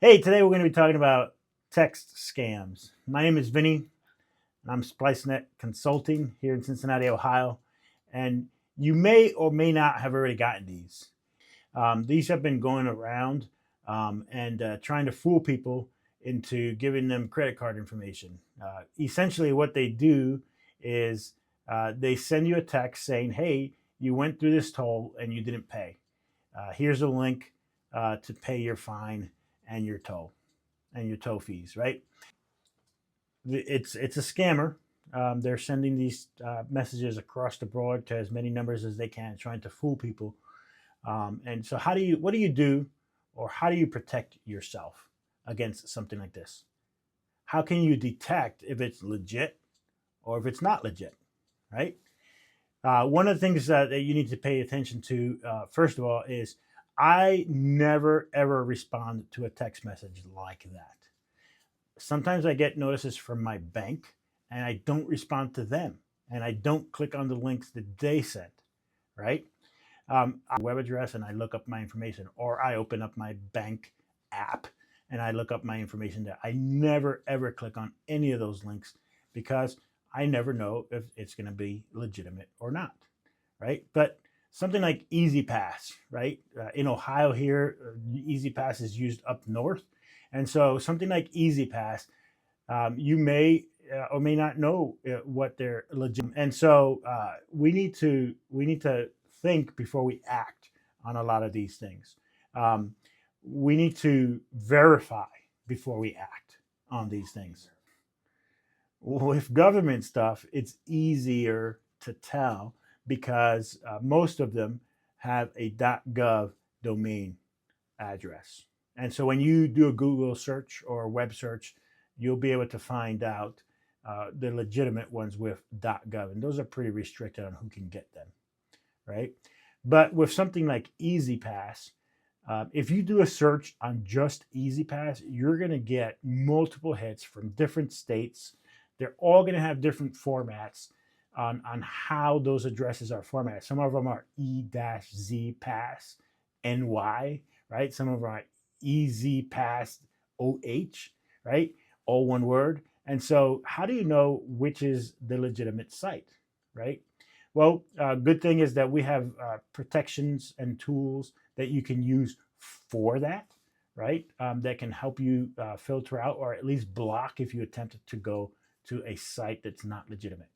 Hey, today we're going to be talking about text scams. My name is Vinny, and I'm SpliceNet Consulting here in Cincinnati, Ohio. And you may or may not have already gotten these. These have been going around and trying to fool people into giving them credit card information. Essentially, what they do is they send you a text saying, hey, you went through this toll and you didn't pay. Here's a link to pay your fine and your toll fees, right? It's a scammer. They're sending these messages across the board to as many numbers as they can, trying to fool people. And so, what do you do, or how do you protect yourself against something like this? How can you detect if it's legit or if it's not legit, right? One of the things that you need to pay attention to, first of all, is I never ever respond to a text message like that. Sometimes I get notices from my bank and I don't respond to them and I don't click on the links that they sent, right? Web address and I look up my information, or I open up my bank app and I look up my information there. I never ever click on any of those links because I never know if it's going to be legitimate or not, right? But something like Easy Pass, right? In Ohio here, Easy Pass is used up north. And so something like Easy Pass, you may or may not know what they're legitimate. And so we need to think before we act on a lot of these things. We need to verify before we act on these things. With government stuff, it's easier to tell because most of them have a .gov domain address. And so when you do a Google search or a web search, you'll be able to find out the legitimate ones with .gov. And those are pretty restricted on who can get them, right? But with something like Easy Pass, if you do a search on just Easy Pass, you're going to get multiple hits from different states. They're all going to have different formats on how those addresses are formatted. Some of them are E-Z Pass NY, right? Some of them are Easy Pass OH, right? All one word. And so how do you know which is the legitimate site, right? Well, good thing is that we have protections and tools that you can use for that, right? That can help you filter out or at least block if you attempt to go to a site that's not legitimate.